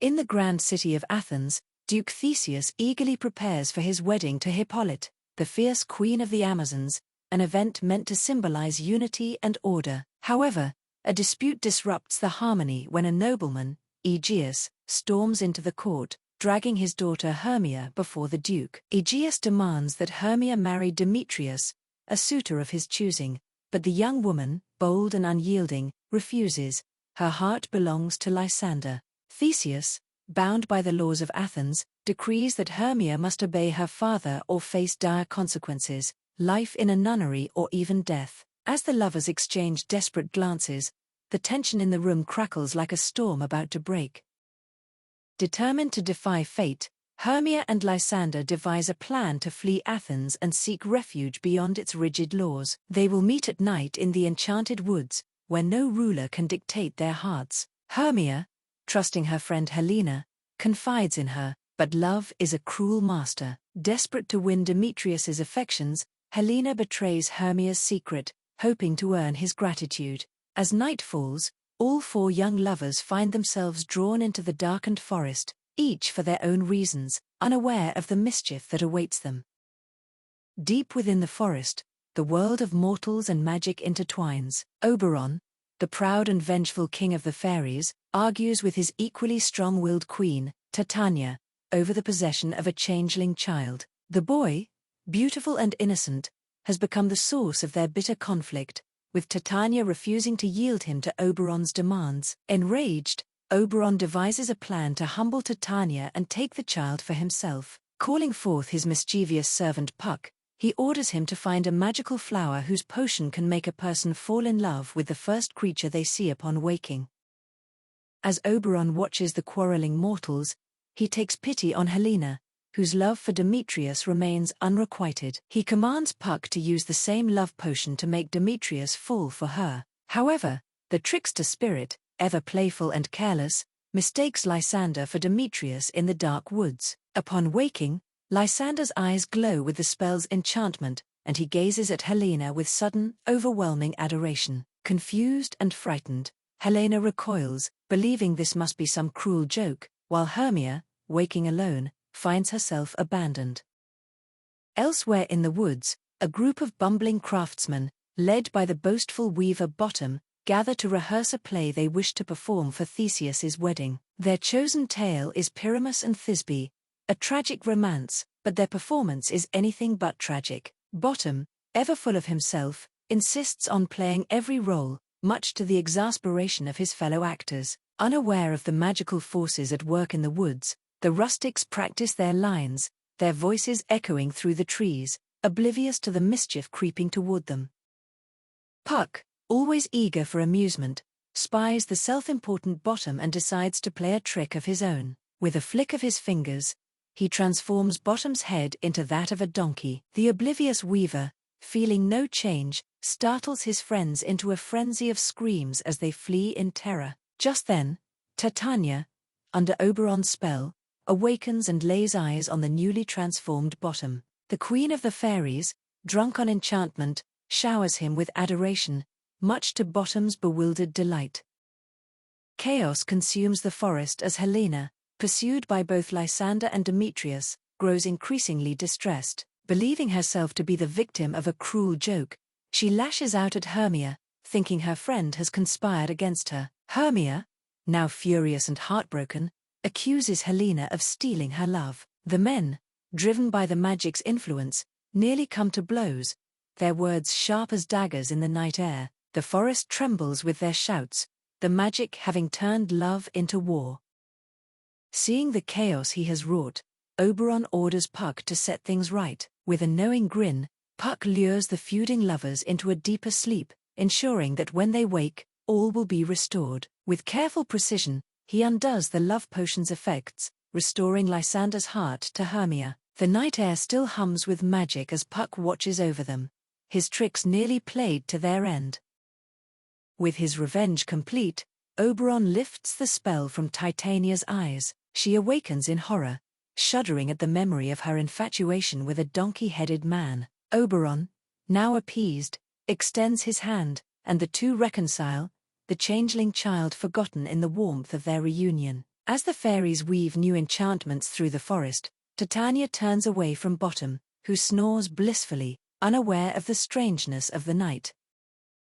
In the grand city of Athens, Duke Theseus eagerly prepares for his wedding to Hippolyte, the fierce queen of the Amazons, an event meant to symbolize unity and order. However, a dispute disrupts the harmony when a nobleman, Aegeus, storms into the court, dragging his daughter Hermia before the duke. Aegeus demands that Hermia marry Demetrius, a suitor of his choosing, but the young woman, bold and unyielding, refuses. Her heart belongs to Lysander. Theseus, bound by the laws of Athens, decrees that Hermia must obey her father or face dire consequences, life in a nunnery or even death. As the lovers exchange desperate glances, the tension in the room crackles like a storm about to break. Determined to defy fate, Hermia and Lysander devise a plan to flee Athens and seek refuge beyond its rigid laws. They will meet at night in the enchanted woods, where no ruler can dictate their hearts. Hermia, trusting her friend Helena, confides in her, but love is a cruel master. Desperate to win Demetrius's affections, Helena betrays Hermia's secret, hoping to earn his gratitude. As night falls, all four young lovers find themselves drawn into the darkened forest, each for their own reasons, unaware of the mischief that awaits them. Deep within the forest, the world of mortals and magic intertwines. Oberon, the proud and vengeful king of the fairies, argues with his equally strong-willed queen, Titania, over the possession of a changeling child. The boy, beautiful and innocent, has become the source of their bitter conflict, with Titania refusing to yield him to Oberon's demands. Enraged, Oberon devises a plan to humble Titania and take the child for himself. Calling forth his mischievous servant Puck, he orders him to find a magical flower whose potion can make a person fall in love with the first creature they see upon waking. As Oberon watches the quarreling mortals, he takes pity on Helena, whose love for Demetrius remains unrequited. He commands Puck to use the same love potion to make Demetrius fall for her. However, the trickster spirit, ever playful and careless, mistakes Lysander for Demetrius in the dark woods. Upon waking, Lysander's eyes glow with the spell's enchantment, and he gazes at Helena with sudden, overwhelming adoration. Confused and frightened, Helena recoils, believing this must be some cruel joke, while Hermia, waking alone, finds herself abandoned. Elsewhere in the woods, a group of bumbling craftsmen, led by the boastful weaver Bottom, gather to rehearse a play they wish to perform for Theseus's wedding. Their chosen tale is Pyramus and Thisbe, a tragic romance, but their performance is anything but tragic. Bottom, ever full of himself, insists on playing every role, much to the exasperation of his fellow actors. Unaware of the magical forces at work in the woods, the rustics practice their lines, their voices echoing through the trees, oblivious to the mischief creeping toward them. Puck, always eager for amusement, spies the self-important Bottom and decides to play a trick of his own. With a flick of his fingers, he transforms Bottom's head into that of a donkey. The oblivious weaver, feeling no change, startles his friends into a frenzy of screams as they flee in terror. Just then, Titania, under Oberon's spell, awakens and lays eyes on the newly transformed Bottom. The queen of the fairies, drunk on enchantment, showers him with adoration, much to Bottom's bewildered delight. Chaos consumes the forest as Helena, pursued by both Lysander and Demetrius, grows increasingly distressed. Believing herself to be the victim of a cruel joke, she lashes out at Hermia, thinking her friend has conspired against her. Hermia, now furious and heartbroken, accuses Helena of stealing her love. The men, driven by the magic's influence, nearly come to blows, their words sharp as daggers in the night air. The forest trembles with their shouts, the magic having turned love into war. Seeing the chaos he has wrought, Oberon orders Puck to set things right. With a knowing grin, Puck lures the feuding lovers into a deeper sleep, ensuring that when they wake, all will be restored. With careful precision, he undoes the love potion's effects, restoring Lysander's heart to Hermia. The night air still hums with magic as Puck watches over them, his tricks nearly played to their end. With his revenge complete, Oberon lifts the spell from Titania's eyes. She awakens in horror, shuddering at the memory of her infatuation with a donkey-headed man. Oberon, now appeased, extends his hand, and the two reconcile, the changeling child forgotten in the warmth of their reunion. As the fairies weave new enchantments through the forest, Titania turns away from Bottom, who snores blissfully, unaware of the strangeness of the night.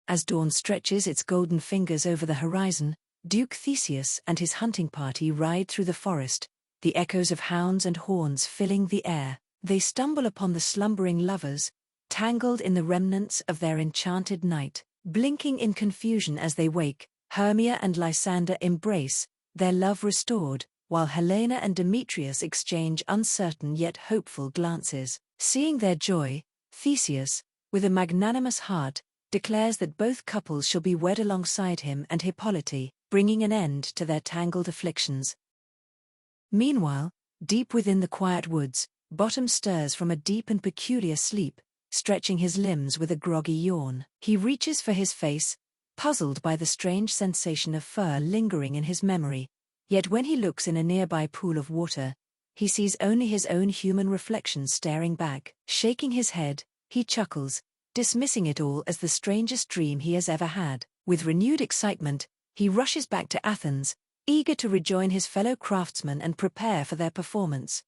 As dawn stretches its golden fingers over the horizon, Duke Theseus and his hunting party ride through the forest, the echoes of hounds and horns filling the air. They stumble upon the slumbering lovers, tangled in the remnants of their enchanted night. Blinking in confusion as they wake, Hermia and Lysander embrace, their love restored, while Helena and Demetrius exchange uncertain yet hopeful glances. Seeing their joy, Theseus, with a magnanimous heart, declares that both couples shall be wed alongside him and Hippolyte, bringing an end to their tangled afflictions. Meanwhile, deep within the quiet woods, Bottom stirs from a deep and peculiar sleep, stretching his limbs with a groggy yawn. He reaches for his face, puzzled by the strange sensation of fur lingering in his memory, yet when he looks in a nearby pool of water, he sees only his own human reflection staring back. Shaking his head, he chuckles, dismissing it all as the strangest dream he has ever had. With renewed excitement, he rushes back to Athens, eager to rejoin his fellow craftsmen and prepare for their performance.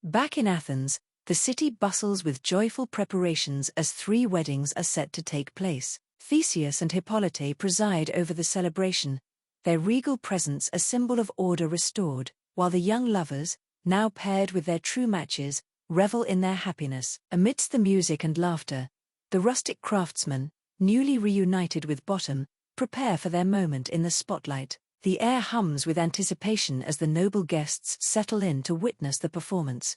Back in Athens, the city bustles with joyful preparations as 3 weddings are set to take place. Theseus and Hippolyte preside over the celebration, their regal presence a symbol of order restored, while the young lovers, now paired with their true matches, revel in their happiness. Amidst the music and laughter, the rustic craftsmen, newly reunited with Bottom, prepare for their moment in the spotlight. The air hums with anticipation as the noble guests settle in to witness the performance.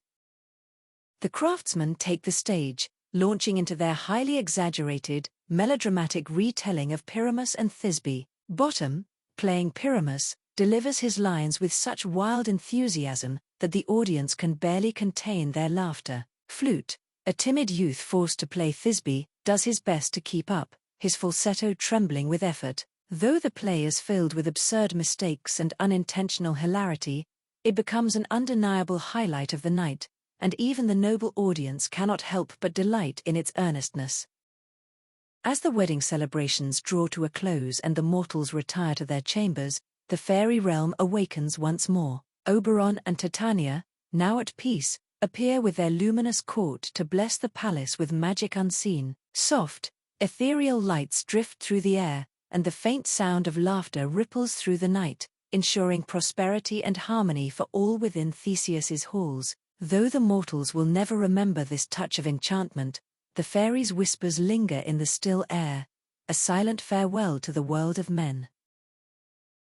The craftsmen take the stage, launching into their highly exaggerated, melodramatic retelling of Pyramus and Thisbe. Bottom, playing Pyramus, delivers his lines with such wild enthusiasm that the audience can barely contain their laughter. Flute, a timid youth forced to play Thisbe, does his best to keep up, his falsetto trembling with effort. Though the play is filled with absurd mistakes and unintentional hilarity, it becomes an undeniable highlight of the night, and even the noble audience cannot help but delight in its earnestness. As the wedding celebrations draw to a close and the mortals retire to their chambers, the fairy realm awakens once more. Oberon and Titania, now at peace, appear with their luminous court to bless the palace with magic unseen. Soft, ethereal lights drift through the air, and the faint sound of laughter ripples through the night, ensuring prosperity and harmony for all within Theseus's halls. Though the mortals will never remember this touch of enchantment, the fairies' whispers linger in the still air, a silent farewell to the world of men.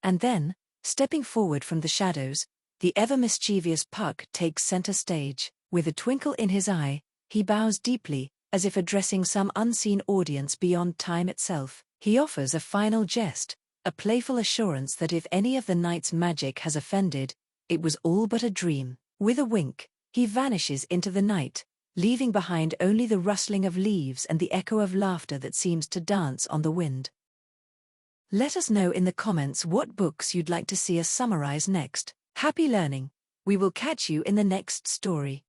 And then, stepping forward from the shadows, the ever-mischievous Puck takes center stage. With a twinkle in his eye, he bows deeply, as if addressing some unseen audience beyond time itself. He offers a final jest, a playful assurance that if any of the night's magic has offended, it was all but a dream. With a wink, he vanishes into the night, leaving behind only the rustling of leaves and the echo of laughter that seems to dance on the wind. Let us know in the comments what books you'd like to see us summarize next. Happy learning! We will catch you in the next story.